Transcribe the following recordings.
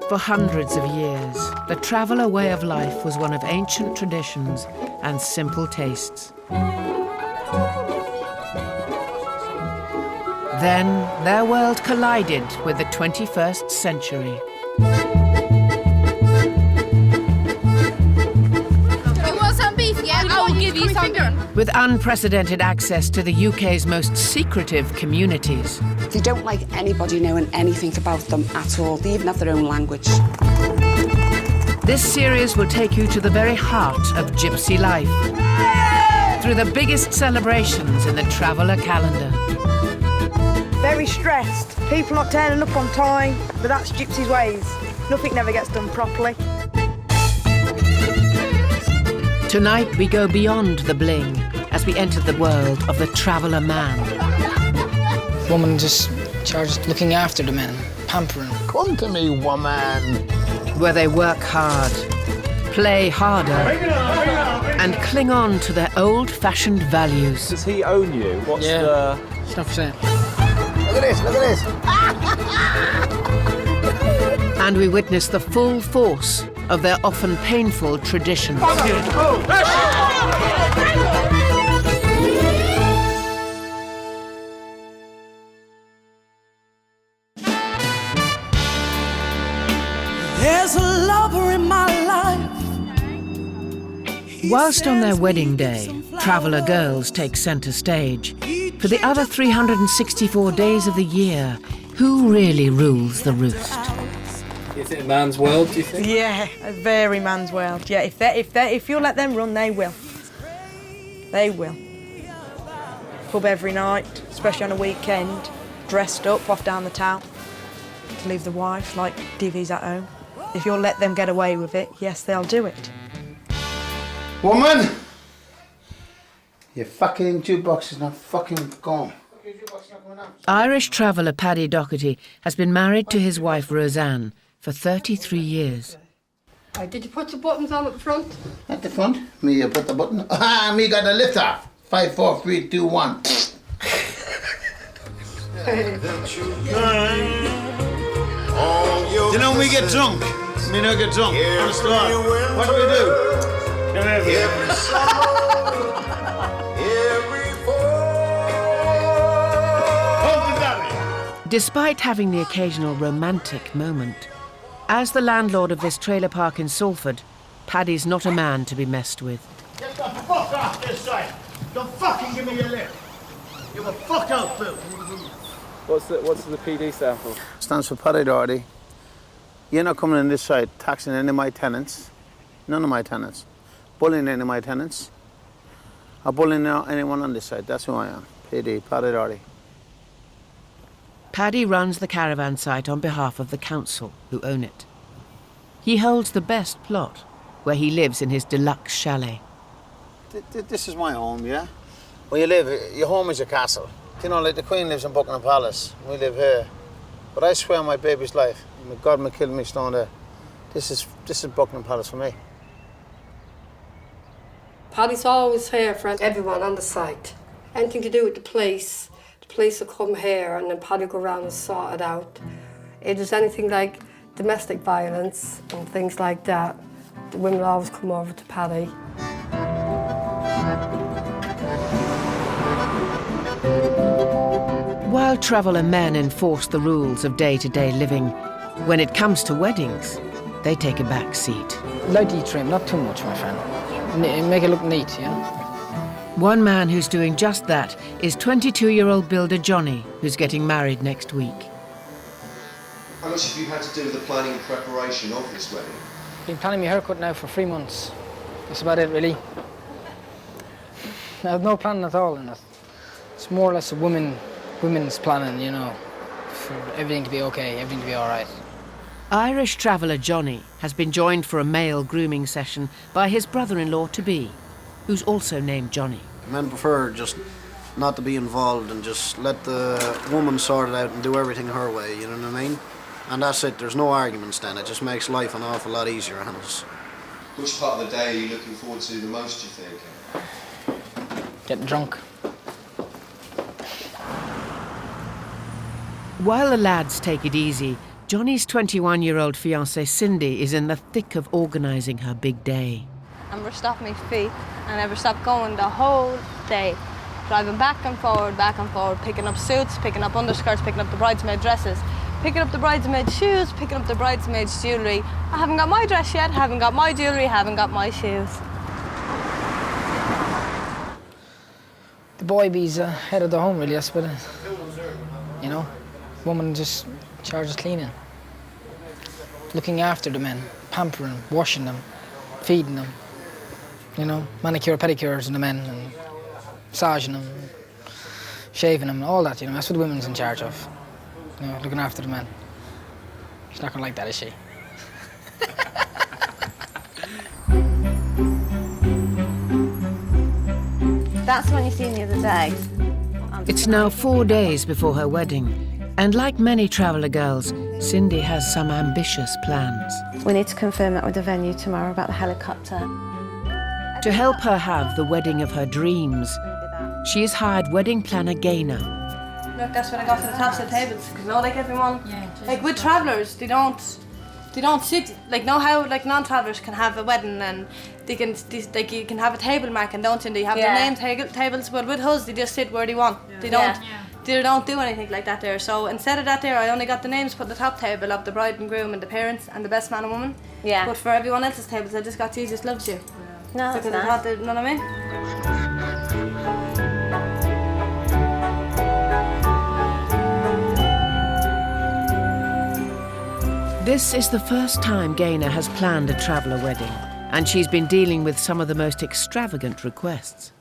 For hundreds of years, the traveller way of life was one of ancient traditions and simple tastes. Then their world collided with the 21st century. You want some beef, yeah? I will give you something. With unprecedented access to the UK's most secretive communities. They don't like anybody knowing anything about them at all. They even have their own language. This series will take you to the very heart of Gypsy life, through the biggest celebrations in the traveller calendar. Very stressed, people not turning up on time, but that's Gypsy's ways. Nothing never gets done properly. Tonight we go beyond the bling as we enter the world of the traveller man. Woman just charged looking after the men, pampering. Come to me, woman. Where they work hard, play harder, and cling on to their old-fashioned values. Does he own you? What's the... It's not for sale. Look at this, look at this. And we witness the full force of their often painful traditions. There's a lover in my life. Whilst on their wedding day, traveller girls take centre stage. For the other 364 days of the year, who really rules the roost? Is it a man's world, do you think? Yeah, a very man's world. Yeah, if you let them run, they will. They will. Pub every night, especially on a weekend, dressed up, off down the town to leave the wife like divvies at home. If you'll let them get away with it, yes, they'll do it. Woman! Your fucking jukebox is not fucking gone. Irish traveller Paddy Doherty has been married to his wife Roseanne for 33 years. Did you put the buttons on at the front? At the front? Me, you put the button. Ah, me got the lift off. 5, 4, 3, 2, 1. You know, we get drunk. Me not get drunk. What do we do? Despite having the occasional romantic moment, as the landlord of this trailer park in Salford, Paddy's not a man to be messed with. Get the fuck off this side. Don't fucking give me your lift. You will fuck out, Bill. What's the PD stand for? Stands for Paddy Doherty. You're not coming in this side taxing any of my tenants. None of my tenants. Bullying any of my tenants. Or bullying anyone on this side. That's who I am. PD, Paddy Doherty. Paddy runs the caravan site on behalf of the council, who own it. He holds the best plot, where he lives in his deluxe chalet. This is my home, yeah? Where you live, your home is your castle. You know, like the Queen lives in Buckingham Palace, we live here. But I swear on my baby's life, God may kill me stone there. This is Buckingham Palace for me. Paddy's always here for everyone on the site. Anything to do with the police will come here and then Paddy go around and sort it out. If there's anything like domestic violence and things like that, the women will always come over to Paddy. While traveller men enforce the rules of day-to-day living, when it comes to weddings, they take a back seat. Lightly trim, not too much, my friend. Make it look neat, you know? One man who's doing just that is 22-year-old builder Johnny, who's getting married next week. How much have you had to do with the planning and preparation of this wedding? Been planning my haircut now for 3 months. That's about it, really. I have no planning at all in it. It's more or less a women's planning, you know, for everything to be okay, everything to be all right. Irish traveller Johnny has been joined for a male grooming session by his brother-in-law-to-be, who's also named Johnny. Men prefer just not to be involved and just let the woman sort it out and do everything her way, you know what I mean? And that's it, there's no arguments then, it just makes life an awful lot easier on us. Which part of the day are you looking forward to the most, do you think? Getting drunk. While the lads take it easy, Johnny's 21-year-old fiancée Cindy is in the thick of organising her big day. I never stopped my feet. I never stopped going the whole day. Driving back and forward, picking up suits, picking up underskirts, picking up the bridesmaid dresses, picking up the bridesmaid shoes, picking up the bridesmaid's jewellery. I haven't got my dress yet, haven't got my jewellery, haven't got my shoes. The boy be's head of the home, really, I suppose. You know, woman just charges cleaning, looking after the men, pampering, washing them, feeding them. You know, manicure, pedicures on the men, and massaging them, shaving them, all that. You know, that's what the woman's in charge of. You know, looking after the men. She's not gonna like that, is she? That's when you seen the other day. It's now 4 days before her wedding, and like many traveller girls, Cindy has some ambitious plans. We need to confirm that with the venue tomorrow about the helicopter. To help her have the wedding of her dreams, she has hired wedding planner Gaynor. Look, that's what I got for the tops of the tables. Because, you know, like everyone, like with travellers, they don't sit, like, know how, like, non-travellers can have a wedding and they can, like, you can have a table marking, don't you? And they have their name tables, but with us, they just sit where they want. They don't do anything like that there. So instead of that there, I only got the names put on the top table of the bride and groom and the parents and the best man and woman. Yeah. But for everyone else's tables, I just got Jesus loves you. No, because I thought, you know what I mean? This is the first time Gaynor has planned a traveller wedding, and she's been dealing with some of the most extravagant requests.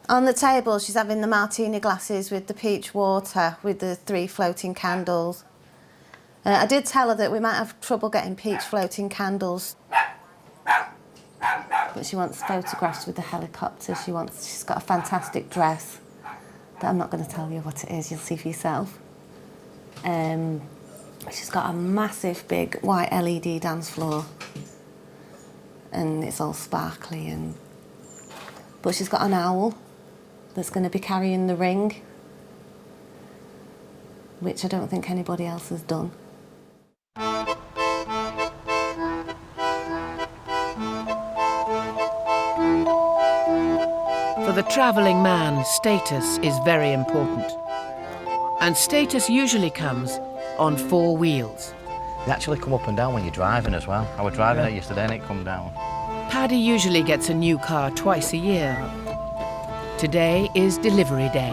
On the table, she's having the martini glasses with the peach water, with the 3 floating candles. I did tell her that we might have trouble getting peach floating candles. But she wants photographs with the helicopter. She's got a fantastic dress that I'm not going to tell you what it is, you'll see for yourself. She's got a massive big white LED dance floor and it's all sparkly, but she's got an owl that's going to be carrying the ring, which I don't think anybody else has done. For the travelling man, status is very important. And status usually comes on 4 wheels. They actually come up and down when you're driving as well. I was driving it yesterday and it come down. Paddy usually gets a new car twice a year. Today is delivery day.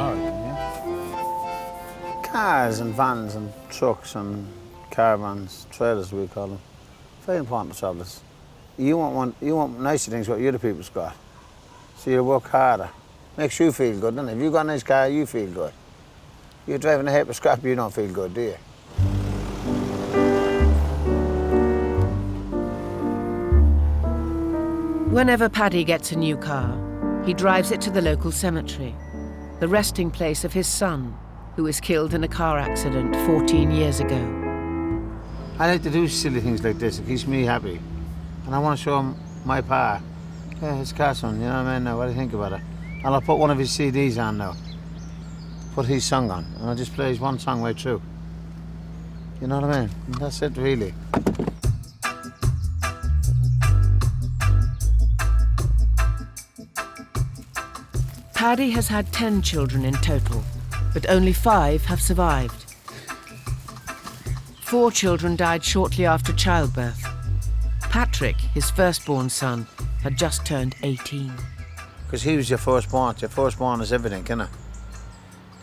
Cars and vans and trucks and caravans, trailers we call them. Very important to travellers. You want nicer things what the other people's got. So you work harder. Makes you feel good, doesn't it? If you've got a nice car, you feel good. You're driving a heap of scrap, you don't feel good, do you? Whenever Paddy gets a new car, he drives it to the local cemetery, the resting place of his son, who was killed in a car accident 14 years ago. I like to do silly things like this. It keeps me happy. And I want to show him my pa. Yeah, his cousin, you know what I mean? Now, what do you think about it? And I'll put one of his CDs on now. Put his song on, and I'll just play his one song right through. You know what I mean? And that's it, really. Paddy has had 10 children in total, but only 5 have survived. 4 children died shortly after childbirth. Patrick, his firstborn son, had just turned 18. Because he was your firstborn. Your firstborn is everything, innit?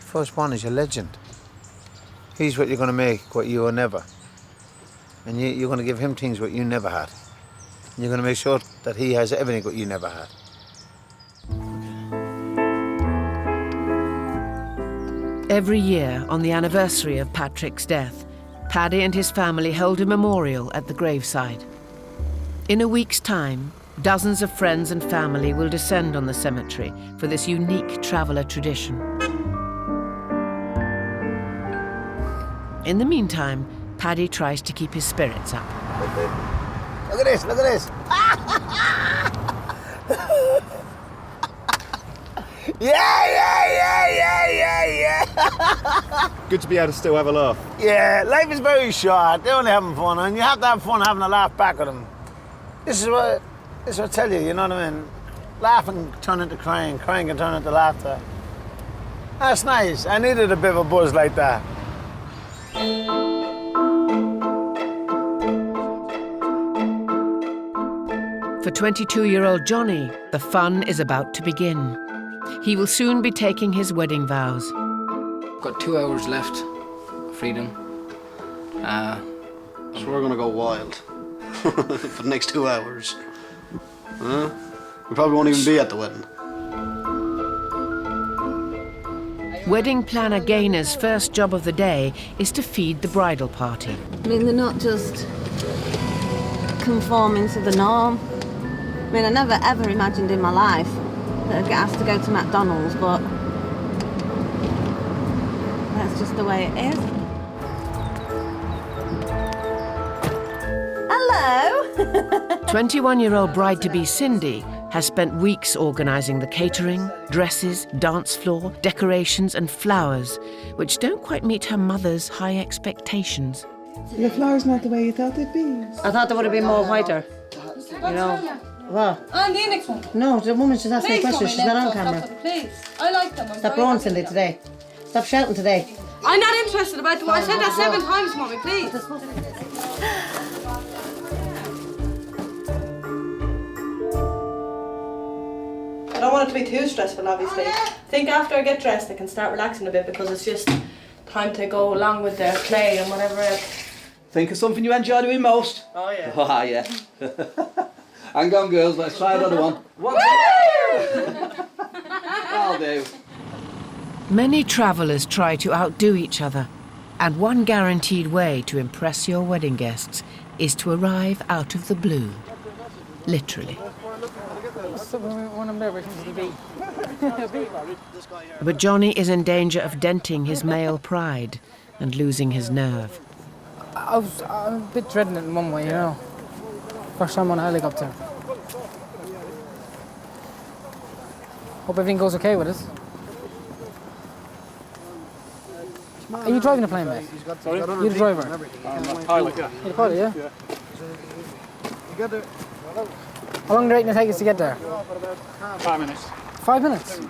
Firstborn is your legend. He's what you're going to make, what you were never. And you're going to give him things what you never had. And you're going to make sure that he has everything what you never had. Every year, on the anniversary of Patrick's death, Paddy and his family hold a memorial at the graveside. In a week's time, dozens of friends and family will descend on the cemetery for this unique traveller tradition. In the meantime, Paddy tries to keep his spirits up. Look at this, look at this. Yeah. Good to be able to still have a laugh. Yeah, life is very short. They're only having fun, and you have to have fun having a laugh back at them. This is what I tell you, you know what I mean? Laughing can turn into crying, crying can turn into laughter. That's nice. I needed a bit of a buzz like that. For 22-year-old Johnny, the fun is about to begin. He will soon be taking his wedding vows. Got 2 hours left of freedom. So we're gonna go wild for the next 2 hours. Huh? We probably won't even be at the wedding. Wedding planner Gaynor's first job of the day is to feed the bridal party. I mean, they're not just conforming to the norm. I mean, I never ever imagined in my life that I'd get asked to go to McDonald's, but that's just the way it is. Hello! 21-year-old bride-to-be Cindy has spent weeks organising the catering, dresses, dance floor, decorations and flowers, which don't quite meet her mother's high expectations. The flower's not the way you thought they'd be. I thought they would have been more whiter. You know. What? And the next one. No, the woman just asked me a question. She's not on camera. Please. I like them. Stop blowing Cindy today. Stop shouting today. I'm not interested about the one. I said that 7 times, Mommy, please. I don't want it to be too stressful, obviously. I think after I get dressed, I can start relaxing a bit because it's just time to go along with the play and whatever else. Think of something you enjoy doing most. Oh, yeah. Oh, yeah. Hang on, girls, let's try another one. I'll do. Many travellers try to outdo each other, and one guaranteed way to impress your wedding guests is to arrive out of the blue. Literally. But Johnny is in danger of denting his male pride and losing his nerve. I'm a bit dreading it in one way, you know. First time on a helicopter. Hope everything goes okay with us. Are you driving the plane, mate? Sorry? You're the driver? Pilot, yeah. You're the pilot, yeah? How long did it take us to get there? 5 minutes. 5 minutes?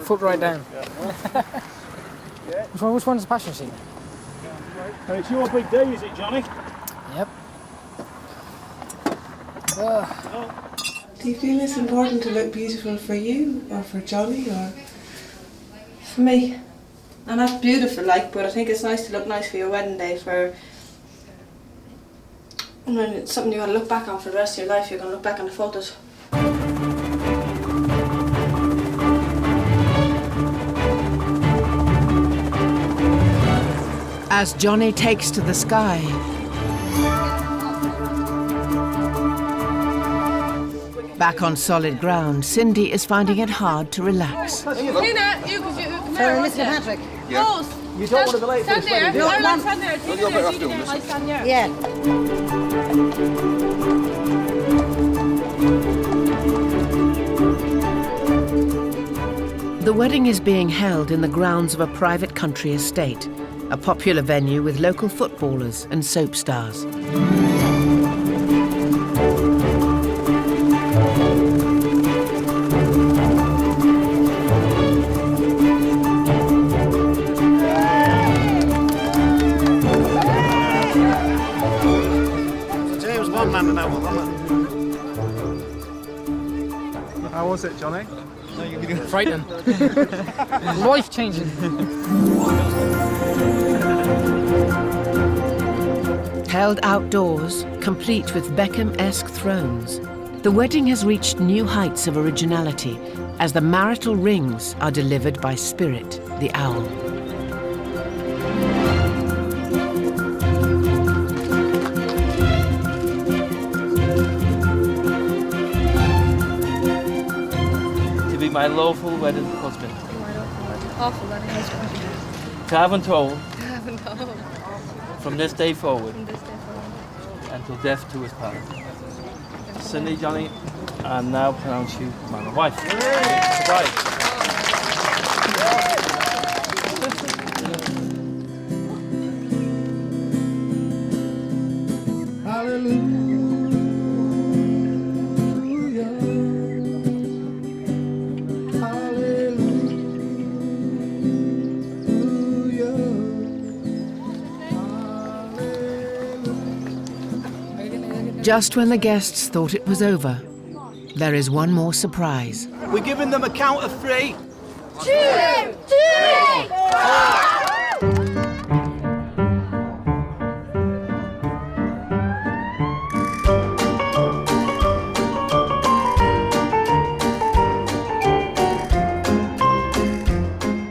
Foot right down. Which one's the passenger seat? And it's your big day, is it, Johnny? Yep. Do you feel it's important to look beautiful for you or for Johnny or? For me. And that's beautiful, like, but I think it's nice to look nice for your wedding day, for I mean, it's something you're going to look back on for the rest of your life. You're going to look back on the photos. As Johnny takes to the sky, back on solid ground, Cindy is finding it hard to relax. Tina, you come Sorry, Mr. Patrick. Yeah. Rose, You don't want to be late for stand this there. wedding, do you? I like stand there. Tina, You're better off Tina, doing this. I stand there. Yeah. The wedding is being held in the grounds of a private country estate, a popular venue with local footballers and soap stars. James Bond man in that one, wasn't it? How was it, Johnny? Frightening. Life-changing. Held outdoors, complete with Beckham-esque thrones, the wedding has reached new heights of originality as the marital rings are delivered by Spirit, the owl. My lawful wedded husband. Awful wedding husband. To have and told. To have and told. From this day forward. From this day forward. Until death do us part. Cindy, Johnny, I now pronounce you man and wife. Surprise. Just when the guests thought it was over, there is one more surprise. We're giving them a count of 3. 2, 3, 4.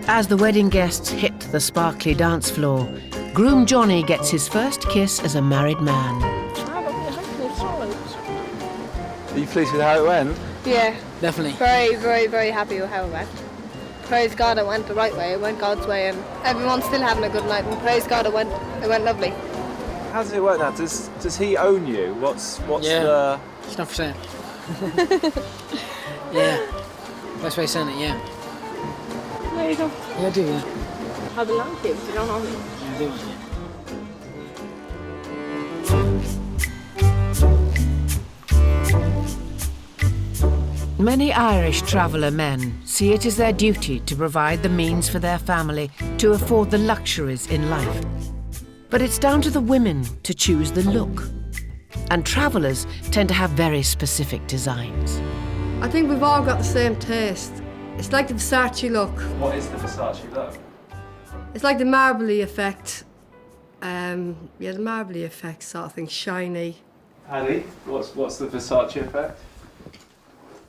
As the wedding guests hit the sparkly dance floor, groom Johnny gets his first kiss as a married man. Are you pleased with how it went? Yeah. Definitely. Very, very, very happy with how it went. Praise God it went the right way, it went God's way, and everyone's still having a good night, and praise God it went lovely. How does it work now? Does he own you? What's the... It's not for sale. Yeah. Best way of saying it, yeah. There you go. Yeah, I do, yeah. I belong to you, but you don't own me. Yeah, I do, yeah. Many Irish traveller men see it as their duty to provide the means for their family to afford the luxuries in life. But it's down to the women to choose the look. And travellers tend to have very specific designs. I think we've all got the same taste. It's like the Versace look. What is the Versace look? It's like the marbly effect. Yeah, the marbly effect sort of thing, shiny. Paddy, what's the Versace effect?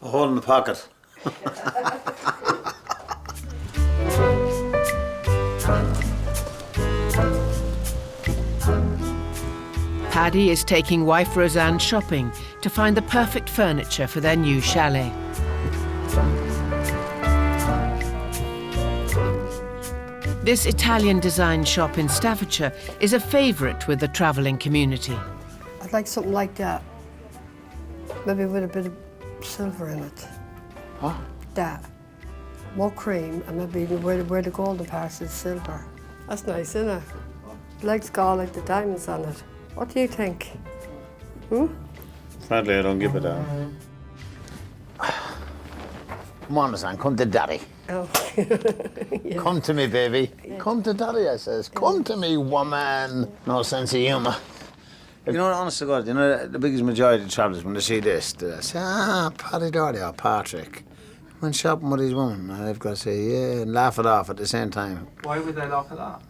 A hole in the pocket. Paddy is taking wife Roseanne shopping to find the perfect furniture for their new chalet. This Italian design shop in Staffordshire is a favourite with the travelling community. I'd like something like that. Maybe with a bit of silver in it. Huh? That. More cream, and maybe where the golden part is silver. That's nice, isn't it? Legs got like the diamonds on it. What do you think? Sadly, I don't give it a... Come on, son, come to daddy. Oh. Yeah. Come to me, baby. Yeah. Come to daddy, I says. Come to me, woman. No sense of humour. You know, honest to God, you know, the biggest majority of travellers, when they see this, they say, Paddy Doherty or Patrick went shopping with his woman. And they've got to say, yeah, and laugh it off at the same time. Why would they laugh at that?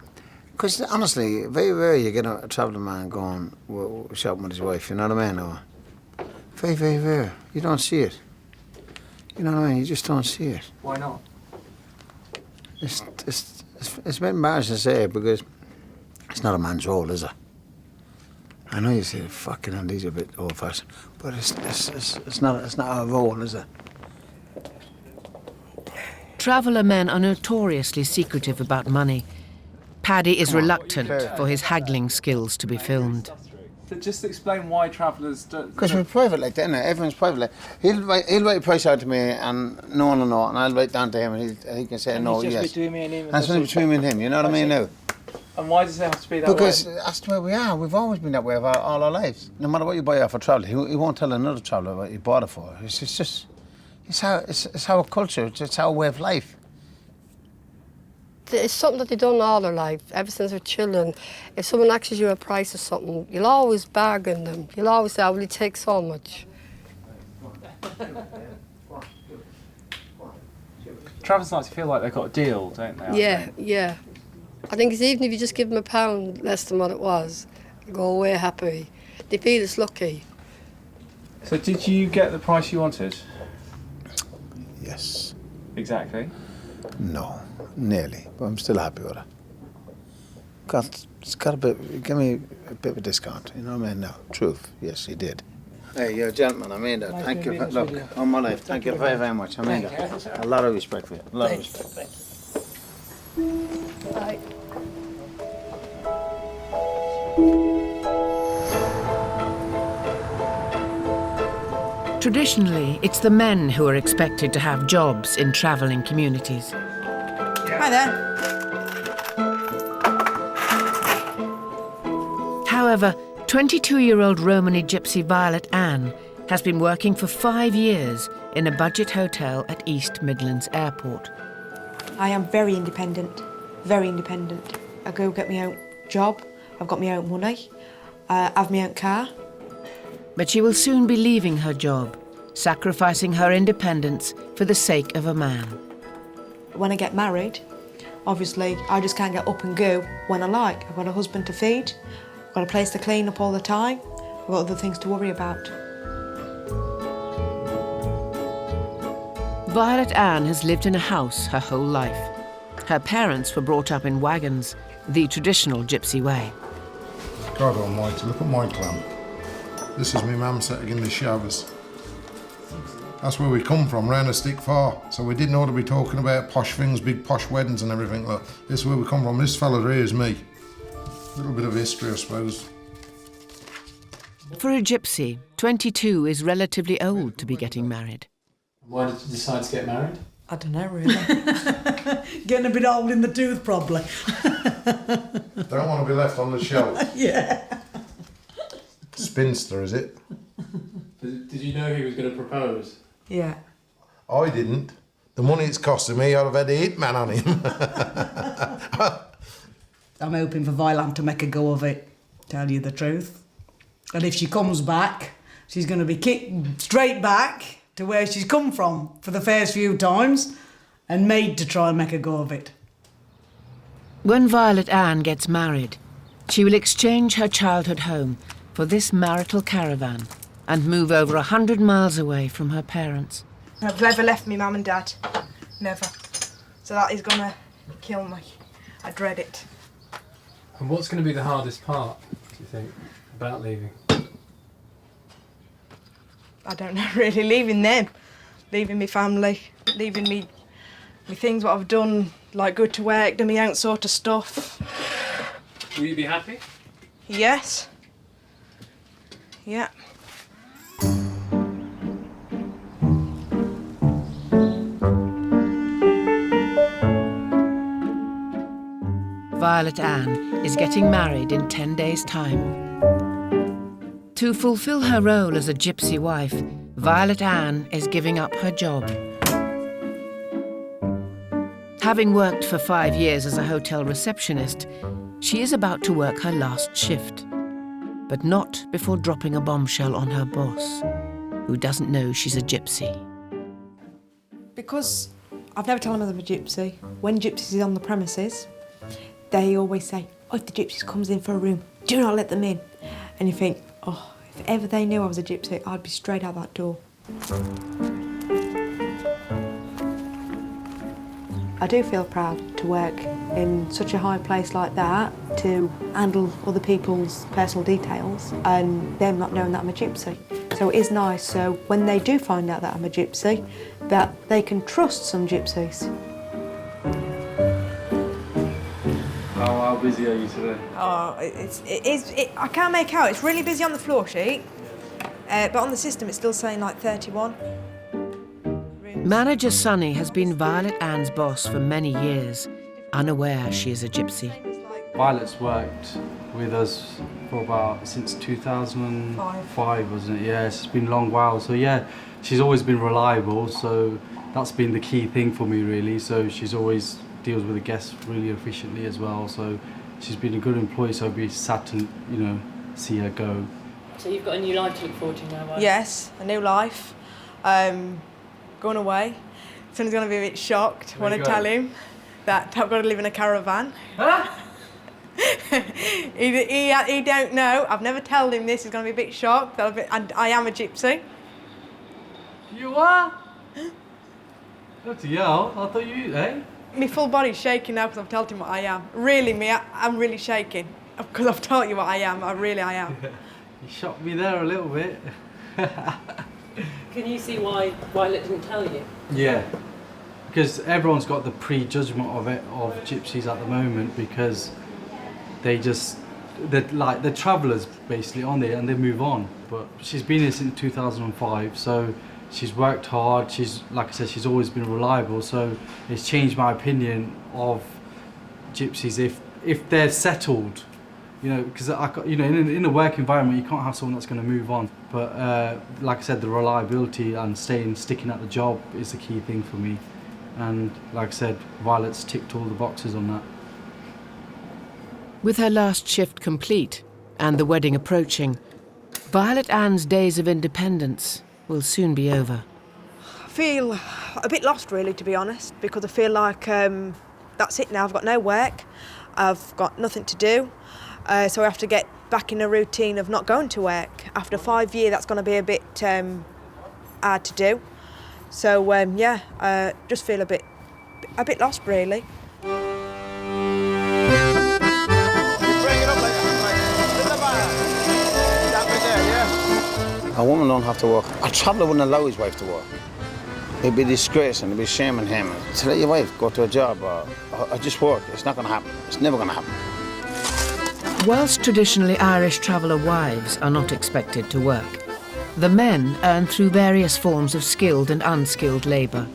Because, honestly, very rare you get a travelling man going shopping with his wife, you know what I mean? Or, very, very rare. You don't see it. You know what I mean? You just don't see it. Why not? It's a bit embarrassing to say it because it's not a man's role, is it? I know you say, fucking hell, these are a bit old-fashioned, but it's not our role, is it? Traveller men are notoriously secretive about money. Paddy is reluctant for his haggling skills to be filmed. So just explain why travellers don't... Because we're private like that, isn't it? Everyone's private like He'll write a price out to me and no one will know, and I'll write down to him and he can say no, yes. Between me and him. That's between me and him, you know what I mean now? And why does it have to be that way? Because that's the way we are. We've always been that way all our lives. No matter what you buy off a traveller, he won't tell another traveller what you bought it for. It's our culture, it's our way of life. It's something that they've done all their life, ever since they're children. If someone asks you a price of something, you'll always bargain them. You'll always say, will you take so much? Travellers like to feel like they've got a deal, don't they? Yeah, yeah. I think it's even if you just give them a pound less than what it was, they go away happy. They feel it's lucky. So did you get the price you wanted? Yes. Exactly? No, nearly, but I'm still happy with it. It's got a bit, give me a bit of a discount, you know what I mean? No, truth, yes, he did. Hey, you're a gentleman, I mean that. Thank you, look, all my life, thank you very, very much, I mean that. A lot of respect for you, a lot of respect. Bye. Traditionally, it's the men who are expected to have jobs in travelling communities. Hi there. However, 22-year-old Romany gypsy Violet Ann has been working for 5 years in a budget hotel at East Midlands Airport. I am very independent, very independent. I go get my own job, I've got my own money, I have my own car. But she will soon be leaving her job, sacrificing her independence for the sake of a man. When I get married, obviously I just can't get up and go when I like. I've got a husband to feed, I've got a place to clean up all the time, I've got other things to worry about. Violet Ann has lived in a house her whole life. Her parents were brought up in wagons, the traditional gypsy way. God almighty, look at my clan. This is my mum setting in the showers. That's where we come from, round a stick far. So we didn't ought to be talking about posh things, big posh weddings and everything. Look, this is where we come from. This fella here is me. A little bit of history, I suppose. For a gypsy, 22 is relatively old to be getting married. Why did you decide to get married? I don't know really. Getting a bit old in the tooth probably. Don't want to be left on the shelf. Yeah. Spinster, is it? Did you know he was going to propose? Yeah. I didn't. The money it's costing me, I'd have had a hitman on him. I'm hoping for Violet to make a go of it, tell you the truth. And if she comes back, she's going to be kicked straight back to where she's come from for the first few times and made to try and make a go of it. When Violet Ann gets married, she will exchange her childhood home for this marital caravan and move over 100 miles away from her parents. I've never left me mum and dad. Never. So that is gonna kill me. I dread it. And what's going to be the hardest part, do you think, about leaving? I don't know really, leaving them. Leaving me family, leaving me things what I've done, like go to work, do my own sort of stuff. Will you be happy? Yes. Yeah. Violet Ann is getting married in 10 days' time. To fulfill her role as a gypsy wife, Violet Ann is giving up her job. Having worked for 5 years as a hotel receptionist, she is about to work her last shift, but not before dropping a bombshell on her boss, who doesn't know she's a gypsy. Because I've never told them I'm a gypsy. When gypsies are on the premises, they always say, oh, if the gypsies comes in for a room, do not let them in. And you think, oh, if ever they knew I was a gypsy, I'd be straight out that door. I do feel proud to work in such a high place like that, to handle other people's personal details and them not knowing that I'm a gypsy. So it is nice, so when they do find out that I'm a gypsy, that they can trust some gypsies. How busy are you today? Oh, I can't make out. It's really busy on the floor sheet, but on the system it's still saying like 31. Manager Sonny has been Violet Ann's boss for many years, unaware she is a gypsy. Violet's worked with us for since 2005, wasn't it? Yeah, it's been a long while. So yeah, she's always been reliable. So that's been the key thing for me, really. So she's always deals with the guests really efficiently as well. So she's been a good employee. So I'd be sad to, see her go. So you've got a new life to look forward to now, right? Yes, a new life. Going away. Sonny's going to be a bit shocked when I tell him that I've got to live in a caravan. he don't know. I've never told him this. He's going to be a bit shocked. And I am a gypsy. You are? Bloody hell, I thought you, eh? My full body's shaking now because I've told him what I am. Really, I'm really shaking because I've told you what I am. I am. You shocked me there a little bit. Can you see why Violet didn't tell you? Yeah, because everyone's got the prejudgment of gypsies at the moment, because they're like the travellers basically on there and they move on. But she's been here since 2005, so she's worked hard. She's, like I said, she's always been reliable. So it's changed my opinion of gypsies if they're settled. You know, because in a work environment, you can't have someone that's going to move on. But like I said, the reliability and sticking at the job is the key thing for me. And like I said, Violet's ticked all the boxes on that. With her last shift complete and the wedding approaching, Violet Ann's days of independence will soon be over. I feel a bit lost, really, to be honest, because I feel like that's it now. I've got no work, I've got nothing to do. So I have to get back in a routine of not going to work. After 5 years, that's going to be a bit hard to do. So just feel a bit lost, really. A woman don't have to work. A traveller wouldn't allow his wife to work. It'd be a disgrace and it'd be shaming him. To let your wife go to a job or just work, it's not going to happen. It's never going to happen. Whilst traditionally Irish traveller wives are not expected to work, the men earn through various forms of skilled and unskilled labour.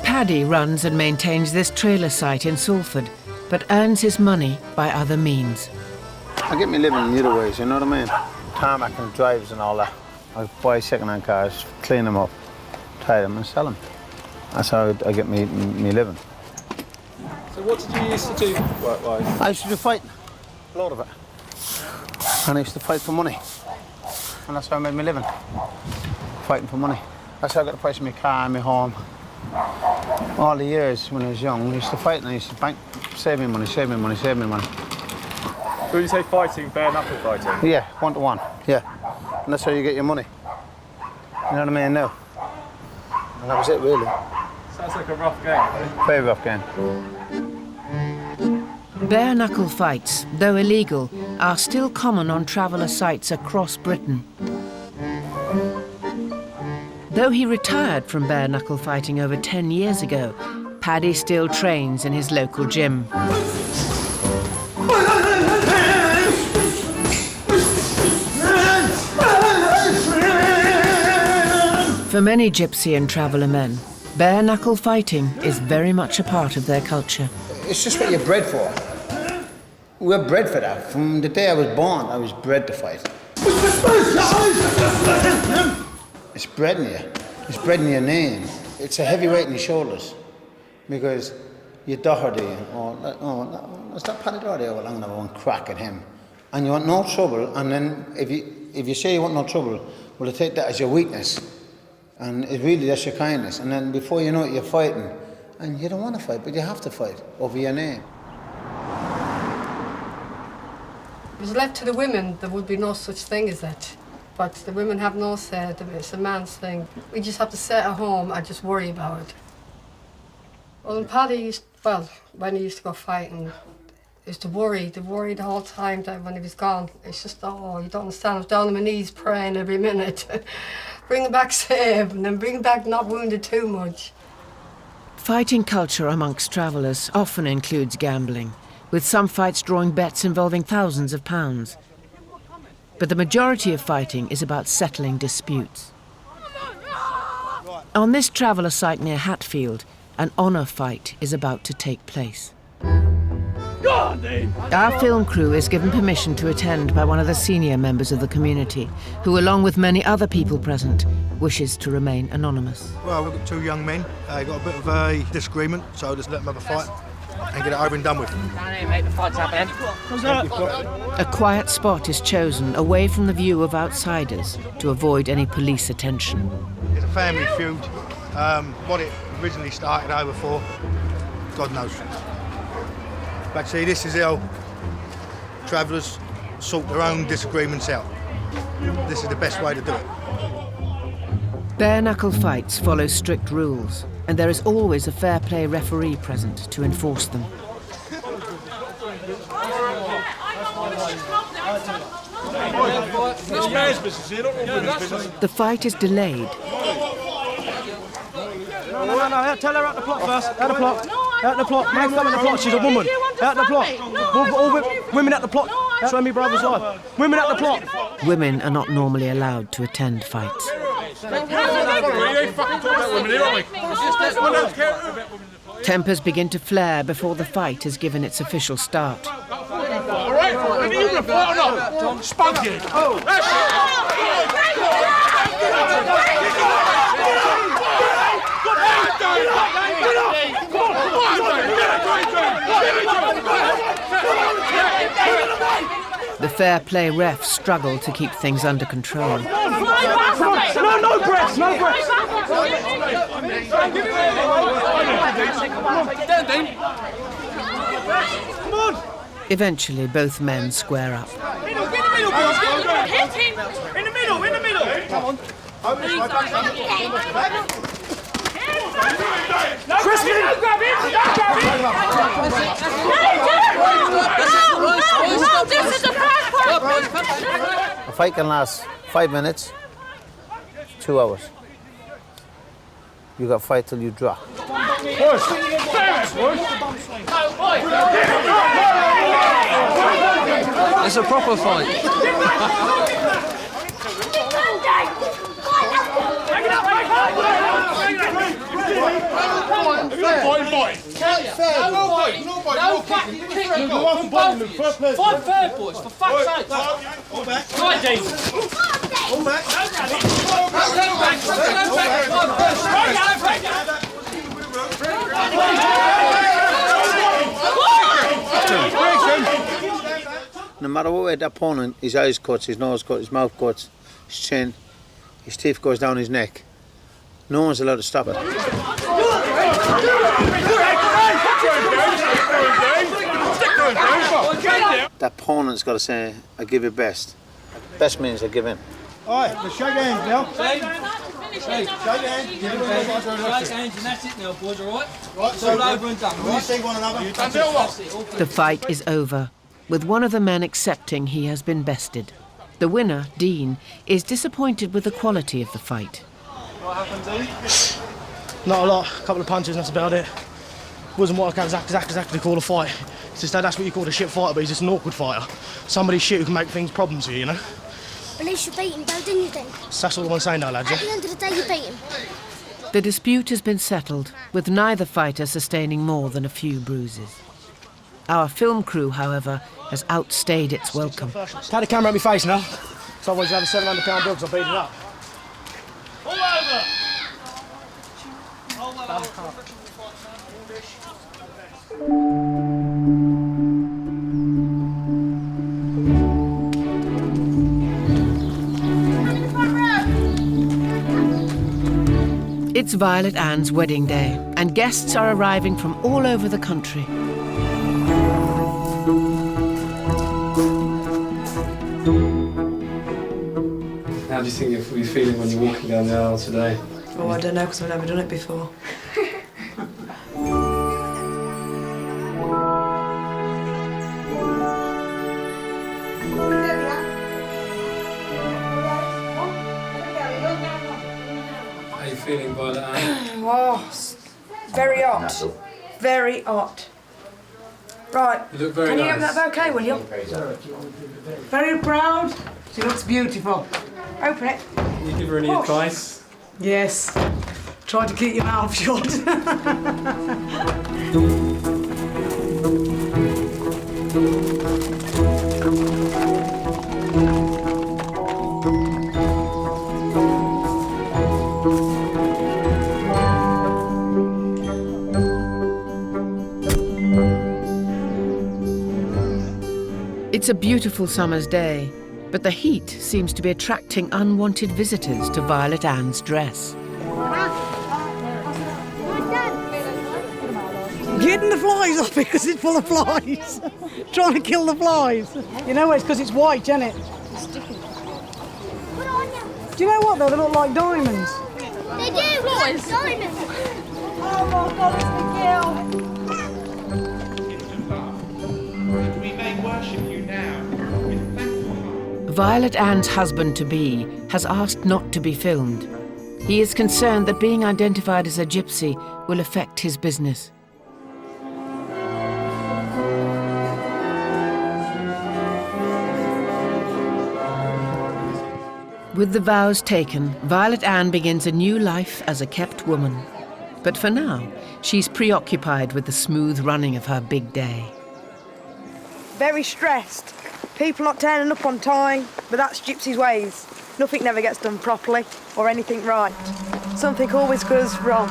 Paddy runs and maintains this trailer site in Salford, but earns his money by other means. I get me living in the other ways, you know what I mean? Tarmac and drives and all that. I buy second-hand cars, clean them up, tie them and sell them. That's how I get me living. So what did you used to do work-wise? I used to do fighting, a lot of it. And I used to fight for money. And that's how I made me living, fighting for money. That's how I got the price of my car and my home. All the years when I was young, I used to fight and I used to save me money. When you say fighting, bare knuckle fighting? Yeah, 1-to-1, yeah. And that's how you get your money. You know what I mean now? And that was it, really. Sounds like a rough game. Very rough game. Bare-knuckle fights, though illegal, are still common on traveller sites across Britain. Though he retired from bare-knuckle fighting over 10 years ago, Paddy still trains in his local gym. For many gypsy and traveller men, bare-knuckle fighting is very much a part of their culture. It's just what you're bred for. We're bred for that. From the day I was born, I was bred to fight. It's bred in you. It's bred in your name. It's a heavy weight on your shoulders because you Doherty or is that Paddy Doherty over long enough one crack at him, and you want no trouble. And then if you say you want no trouble, well, they take that as your weakness, and it really that's your kindness. And then before you know it, you're fighting, and you don't want to fight, but you have to fight over your name. If it was left to the women, there would be no such thing as that. But the women have no say, it's a man's thing. We just have to sit at home and just worry about it. Well, when Paddy when he used to go fighting, used to worry the whole time that when he was gone. It's just, oh, you don't understand, I was down on my knees praying every minute. Bring him back safe, and then bring him back not wounded too much. Fighting culture amongst travellers often includes gambling, with some fights drawing bets involving thousands of pounds. But the majority of fighting is about settling disputes. On this traveller site near Hatfield, an honour fight is about to take place. Our film crew is given permission to attend by one of the senior members of the community, who, along with many other people present, wishes to remain anonymous. Well, we've got two young men. Got a bit of a disagreement, so just let them have a fight and get it over and done with. A quiet spot is chosen away from the view of outsiders to avoid any police attention. It's a family feud. What it originally started over for, God knows. But see, this is how travellers sort their own disagreements out. This is the best way to do it. Bare-knuckle fights follow strict rules, and there is always a fair play referee present to enforce them. The fight is delayed. No, tell her at the plot first. At the plot. Out the plot. Man, come at the plot. She's a woman. Out the plot. All women at the plot. Show me brother's life. Women at the plot. Women are not normally allowed to attend fights. Tempers begin to flare before the fight is given its official start. All right, are you going to fight or not? Spunk it. The fair play refs struggle to keep things under control. No breaths, no breaths. Come on. Eventually, both men square up. In the middle. Come on. Crispin! A fight can last 5 minutes, 2 hours. You got to fight till you drop. It's a proper fight. Fight fair, boys, for fuck's sake. Right, Dean. No matter what way that opponent, his eyes cuts, his nose cuts, his mouth cuts, his chin, his teeth goes down his neck, no one's allowed to stop it. That opponent's got to say, I give it best. Best means I give in. All right, let's shake hands now. Shake hands. Shake hands, and that's it now, boys, all right? Right, so all over and done, all right? See one another. The fight is over, with one of the men accepting he has been bested. The winner, Dean, is disappointed with the quality of the fight. What happened, Dean? Not a lot, a couple of punches, that's about it. Wasn't what I can exactly call a fight. It's just that's what you call a shit fighter, but he's just an awkward fighter. Somebody shit who can make things problems for you, you know? At least you beat him, though, didn't you, Dean? That's all I'm saying now, lads, yeah? At the end of the day, you beat him. The dispute has been settled, with neither fighter sustaining more than a few bruises. Our film crew, however, has outstayed its welcome. Had the camera at my face now, so otherwise you'll have a £700 bill because I beat it up. All over! It's Violet Ann's wedding day, and guests are arriving from all over the country. How do you think you're feeling when you're walking down the aisle today? Oh, I don't know, because I've never done it before. How are you feeling, Violet Ann? Oh, very hot. Very hot. Right. You look very Can you nice. open that bouquet, will you? Very proud. She looks beautiful. Open it. Can you give her any Push. advice? Yes. Try to keep your mouth shut. It's a beautiful summer's day, but the heat seems to be attracting unwanted visitors to Violet Ann's dress. Getting the flies off because it's full of flies. Trying to kill the flies. You know it's because it's white, isn't it? Do you know what though? They look like diamonds. They do, like diamonds. Oh my God, it's the girl. We may worship you now with thankful. Violet Ann's husband-to-be has asked not to be filmed. He is concerned that being identified as a gypsy will affect his business. With the vows taken, Violet Ann begins a new life as a kept woman. But for now, she's preoccupied with the smooth running of her big day. Very stressed. People not turning up on time, but that's Gypsy's ways. Nothing never gets done properly or anything right. Something always goes wrong.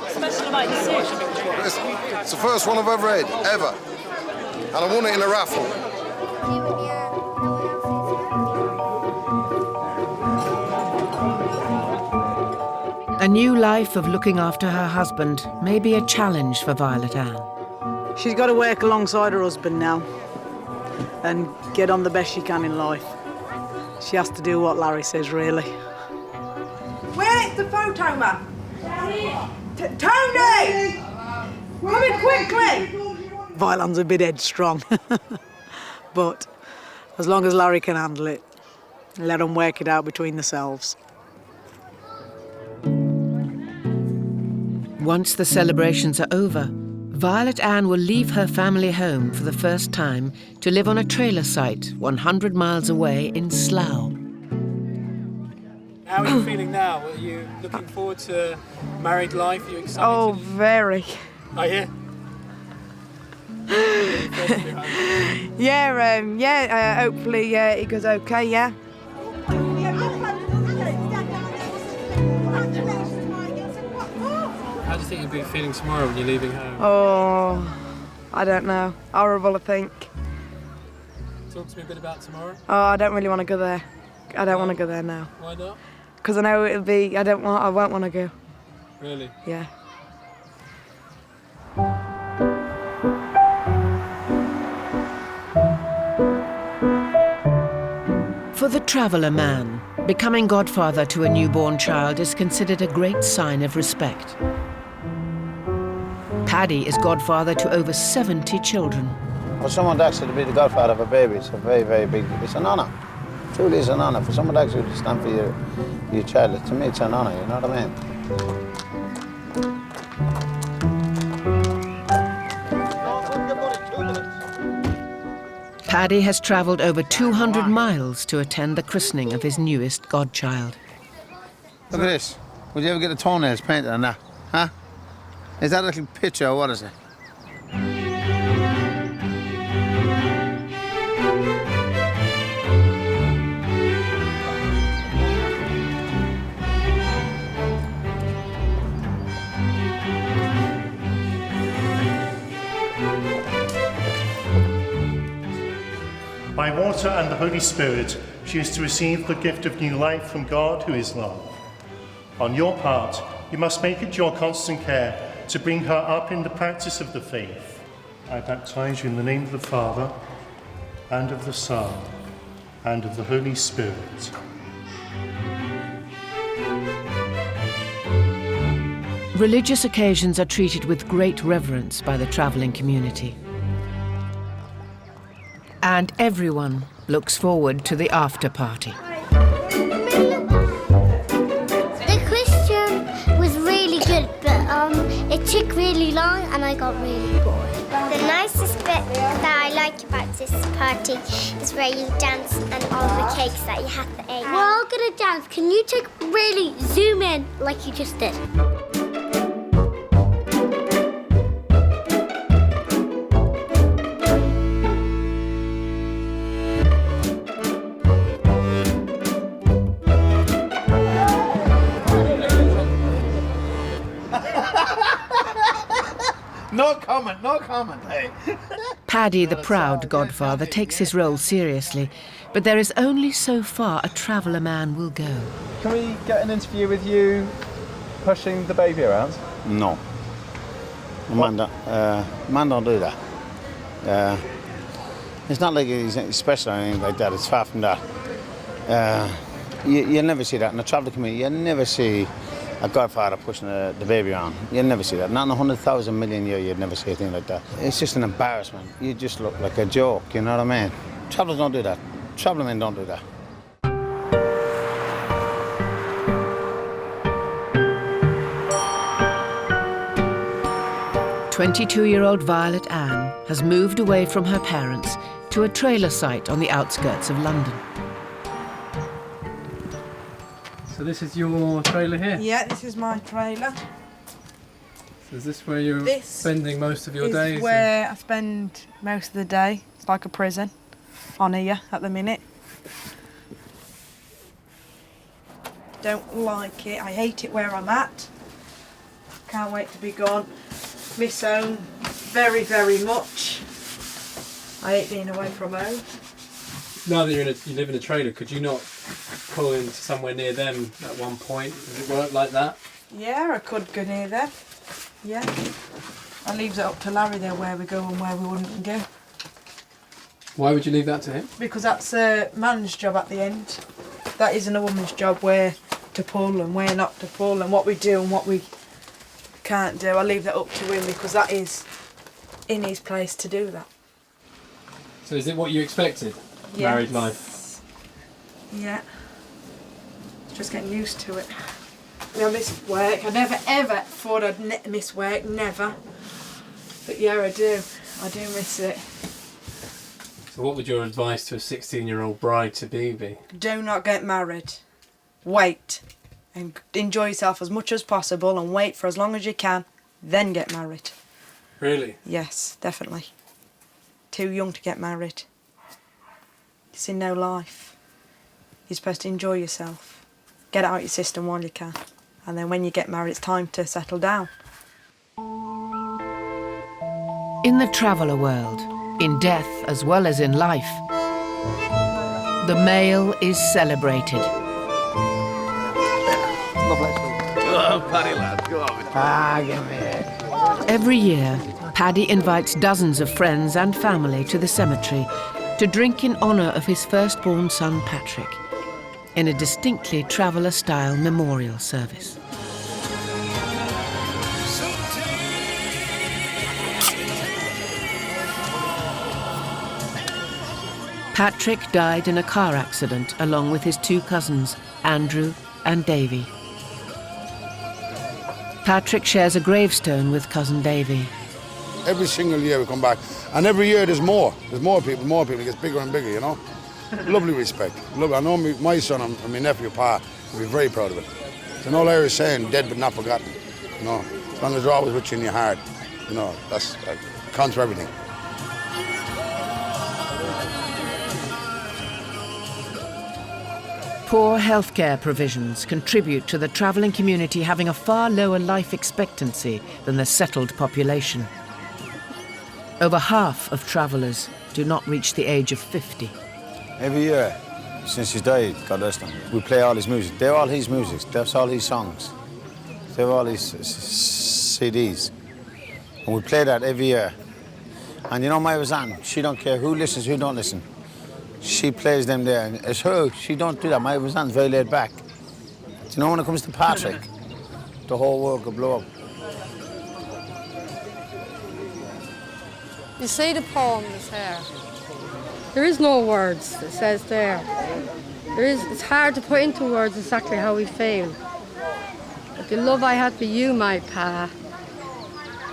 Special about the suit. It's the first one I've ever had, ever. And I won it in a raffle. A new life of looking after her husband may be a challenge for Violet Ann. She's got to work alongside her husband now and get on the best she can in life. She has to do what Larry says, really. Where's the photo man? Tony! Come in quickly! Violet's a bit headstrong, but as long as Larry can handle it, let them work it out between themselves. Once the celebrations are over, Violet Ann will leave her family home for the first time to live on a trailer site 100 miles away in Slough. How are you feeling now? Are you looking forward to married life? Are you excited? Oh, very. I hear. Hopefully it goes okay, yeah. How do you think you'll be feeling tomorrow when you're leaving home? Oh, I don't know. Horrible, I think. Talk to me a bit about tomorrow. Oh, I don't really want to go there. I don't want to go there now. Why not? Because I know it'll be, I won't want to go. Really? Yeah. For the traveller man, becoming godfather to a newborn child is considered a great sign of respect. Paddy is godfather to over 70 children. For someone actually to be the godfather of a baby, it's a very, very big, it's an honour. Truly is an honour. For someone actually to stand for your child, to me it's an honour, you know what I mean? Paddy has travelled over 200 miles to attend the christening of his newest godchild. Look at this. Would you ever get the toenails painted on that? Huh? Is that a little picture or what is it? By water and the Holy Spirit, she is to receive the gift of new life from God, who is love. On your part, you must make it your constant care to bring her up in the practice of the faith. I baptize you in the name of the Father, and of the Son, and of the Holy Spirit. Religious occasions are treated with great reverence by the travelling community. And everyone looks forward to the after party. The Christian was really good, but it took really long and I got really bored. The nicest bit that I like about this party is where you dance and all the cakes that you have to eat. We're all gonna dance. Can you really zoom in like you just did? No comment, hey. Paddy, the proud godfather, takes his role seriously, but there is only so far a traveller man will go. Can we get an interview with you pushing the baby around? No. Man don't do that. It's not like he's special or anything like that. It's far from that. You'll never see that in the traveller community. You'll never see a godfather pushing the baby around. You'll never see that. Not in 100,000 million years you'd never see a thing like that. It's just an embarrassment. You just look like a joke, you know what I mean? Travellers don't do that. Traveller men don't do that. 22-year-old Violet Ann has moved away from her parents to a trailer site on the outskirts of London. So this is your trailer here? Yeah, this is my trailer. So is this where you're spending most of your days? This is where I spend most of the day. It's like a prison on here at the minute. Don't like it. I hate it where I'm at. Can't wait to be gone. Miss home very, very much. I hate being away from home. Now that you live in a trailer, could you not pull into somewhere near them at one point? Does it work like that? Yeah, I could go near them. Yeah. I leave it up to Larry there where we go and where we wouldn't go. Why would you leave that to him? Because that's a man's job at the end. That isn't a woman's job where to pull and where not to pull and what we do and what we can't do. I leave that up to him because that is in his place to do that. So is it what you expected? Yes. Married life? Yeah. Just getting used to it. I miss work. I never ever thought I'd miss work, never. But yeah, I do. I do miss it. So what would your advice to a 16-year-old bride-to-be be? Do not get married. Wait. And enjoy yourself as much as possible and wait for as long as you can, then get married. Really? Yes, definitely. Too young to get married. It's in no life. You're supposed to enjoy yourself. Get it out of your system while you can. And then when you get married, it's time to settle down. In the traveller world, in death as well as in life, the male is celebrated. Every year, Paddy invites dozens of friends and family to the cemetery to drink in honour of his firstborn son Patrick, in a distinctly traveller-style memorial service. Patrick died in a car accident along with his two cousins, Andrew and Davy. Patrick shares a gravestone with cousin Davy. Every single year we come back, and every year there's more. There's more people, it gets bigger and bigger, you know? Lovely respect. Lovely. I know my son and my nephew, Pa, will be very proud of it. There's an old Irish saying, dead but not forgotten. You know, as long as they're always with you in your heart, you know, that's counts for everything. Poor healthcare provisions contribute to the travelling community having a far lower life expectancy than the settled population. Over half of travellers do not reach the age of 50. Every year, since he died, God rest him, we play all his music. They're all his music, that's all his songs. They're all his CDs. And we play that every year. And you know my Roseanne, she don't care who listens, who don't listen. She plays them there, and it's her, she don't do that. My Roseanne's very laid back. Do you know when it comes to Patrick, the whole world could blow up. You see the poem that's here. There is no words that says there. It's hard to put into words exactly how we feel. But the love I had for you, my Pa,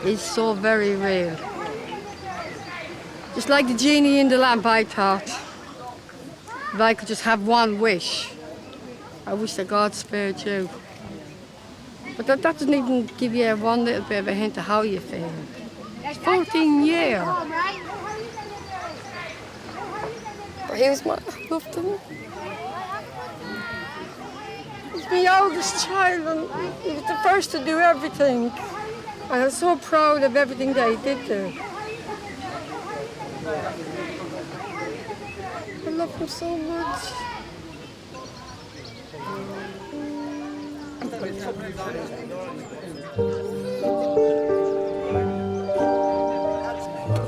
is so very real. Just like the genie in the lamp, I thought, if I could just have one wish, I wish that God spared you. But that doesn't even give you one little bit of a hint of how you feel. It's 14 years. But he was I loved him. He's my oldest child, and he was the first to do everything. And I'm so proud of everything that he did do. I love him so much.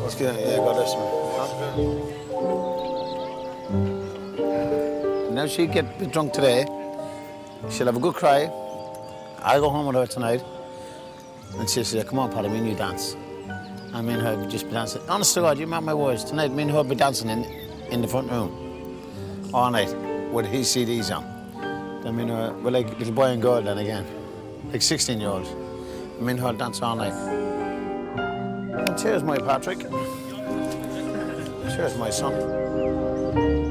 Let's get yeah, God rest him. Now she'll get a bit drunk today. She'll have a good cry. I'll go home with her tonight. And she'll say, come on, Paddy, me and you dance. And me and her will just be dancing. Honest to God, you mark my words. Tonight, me and her will be dancing in the front room. All night, with his CDs on. Then me and her, we're like little boy and girl then again. Like 16-year-olds. Me and her dance all night. And cheers, my Patrick. Cheers, my son.